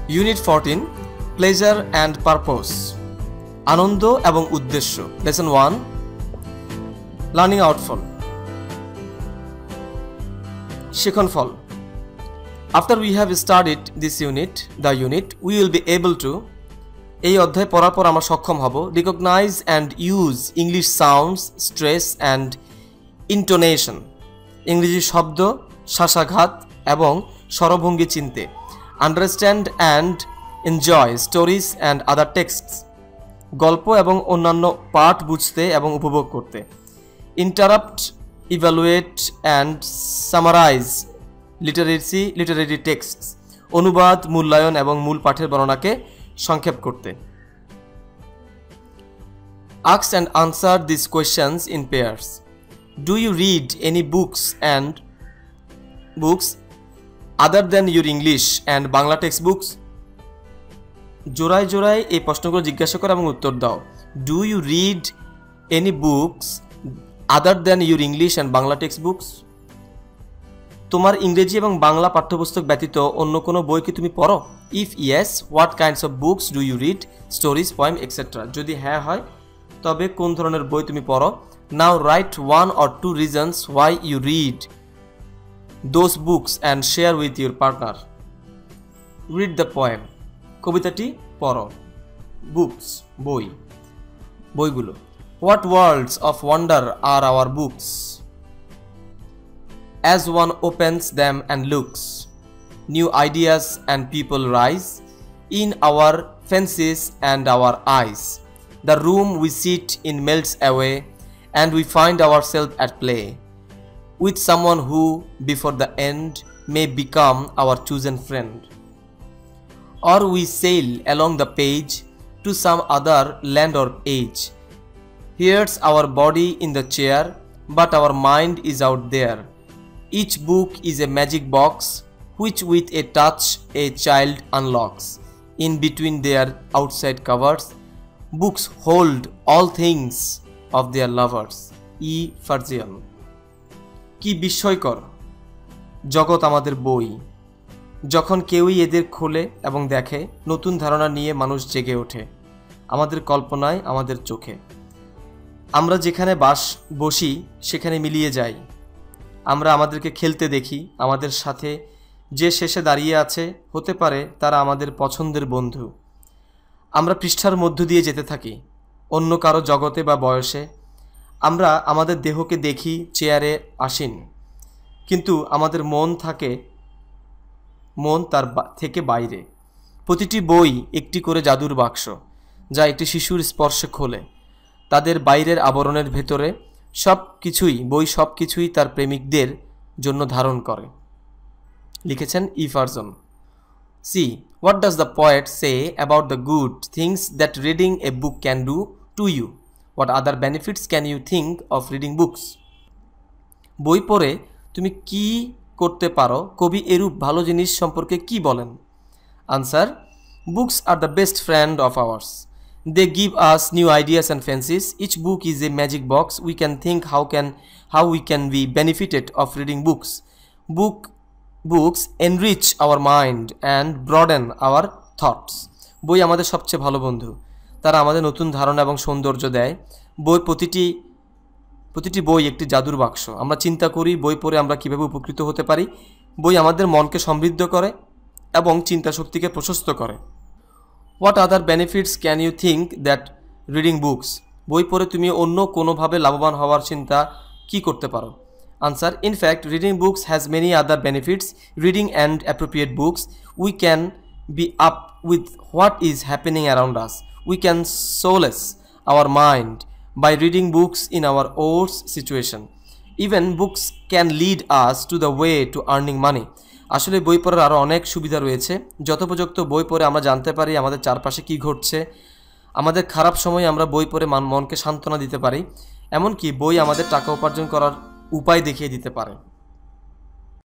Unit 14 Pleasure and Purpose আনন্দ এবং উদ্দেশ্য Lesson 1 Learning Outfall শিক্ষণফল After we have studied the unit we will be able to এই অধ্যায় পড়ার পর আমরা সক্ষম হব recognize and use English sounds, stress and intonation ইংরেজি শব্দ, শ্বাসাঘাত এবং স্বরভঙ্গি চিনতে understand and enjoy stories and other texts গল্প এবং অন্যান্য পাঠ বুঝতে এবং উপভোগ করতে interrupt, evaluate and summarize literary texts অনুবাদ, মূল্যায়ন এবং মূল পাঠের বর্ণনাকে সংক্ষেপ করতে ask and answer these questions in pairs do you read any books other than your English and Bangla textbooks জোড়ায় জোড়ায় এই প্রশ্নগুলো জিজ্ঞাসা করো এবং উত্তর দাও do you read any books other than your English and Bangla textbooks তোমার ইংরেজি এবং বাংলা পাঠ্যপুস্তক ব্যতীত অন্য কোনো বই কি তুমি পড়ো if yes what kinds of books do you read stories poem etc যদি হ্যাঁ হয় তবে কোন ধরনের বই তুমি পড়ো now write one or two reasons why you read those books and share with your partner read the poem কবিতাটি পড়ো books বইগুলো what worlds of wonder are our books as one opens them and looks new ideas and people rise in our fancies and our eyes the room we sit in melts away and we find ourselves at play with someone who before the end may become our chosen friend or we sail along the page to some other land or age here's our body in the chair but our mind is out there each book is a magic box which with a touch a child unlocks in between their outside covers books hold all things of their lovers E. Farzian কি বিস্ময়কর জগৎ আমাদের বই যখন কেউই এদের খোলে এবং দেখে নতুন ধারণা নিয়ে মানুষ জেগে ওঠে আমাদের কল্পনায় আমাদের চোখে আমরা যেখানে বসি সেখানে মিলিয়ে যাই আমরা আমাদেরকে খেলতে দেখি আমাদের সাথে যে শেষে দাঁড়িয়ে আছে হতে পারে তারা আমাদের পছন্দের বন্ধু আমরা পৃষ্ঠার মধ্য দিয়ে যেতে থাকি অন্য কারো জগতে বা বয়সে আমরা আমাদের দেহকে দেখি চেয়ারে আসীন কিন্তু আমাদের মন তার থেকে বাইরে প্রতিটি বই একটি করে জাদুর বাক্স যা একটি শিশুর স্পর্শে খোলে তাদের বাইরের আবরণের ভেতরে বই সব কিছুই তার প্রেমিকদের জন্য ধারণ করে লিখেছেন ই ফারজন See, what does the poet say about the good things that reading a book can do to you? What other benefits can you think of reading books? বই পড়ে তুমি কি করতে পারো কবি এরূপ ভালো জিনিস সম্পর্কে কি বলেন Answer Books are the best friend of ours. They give us new ideas and fancies. Each book is a magic box. We can think how we can be benefited of reading books. Books enrich our mind and broaden our thoughts. বই আমাদের সবচেয়ে ভালো বন্ধু তারা আমাদের নতুন ধারণা এবং সৌন্দর্য দেয় প্রতিটি বই একটি জাদুর বাক্স আমরা চিন্তা করি বই পড়ে আমরা কিভাবে উপকৃত হতে পারি বই আমাদের মনকে সমৃদ্ধ করে এবং চিন্তা শক্তিকে প্রশস্ত করে What other benefits can you think that reading books বই পড়ে তুমি অন্য কোনোভাবে লাভবান হওয়ার চিন্তা কি করতে পারো Answer In fact reading books has many other benefits reading and appropriate books we can be up with what is happening around us we can solace our mind by reading books in our own situation even books can lead us to the way to earning money আসলে বই পড়ার আরও অনেক সুবিধা রয়েছে যথোপযুক্ত বই পড়ে আমরা জানতে পারি আমাদের চারপাশে কী ঘটছে আমাদের খারাপ সময়ে আমরা বই পড়ে মনকে সান্ত্বনা দিতে পারি এমনকি বই আমাদের টাকা উপার্জন করার উপায় দেখিয়ে দিতে পারে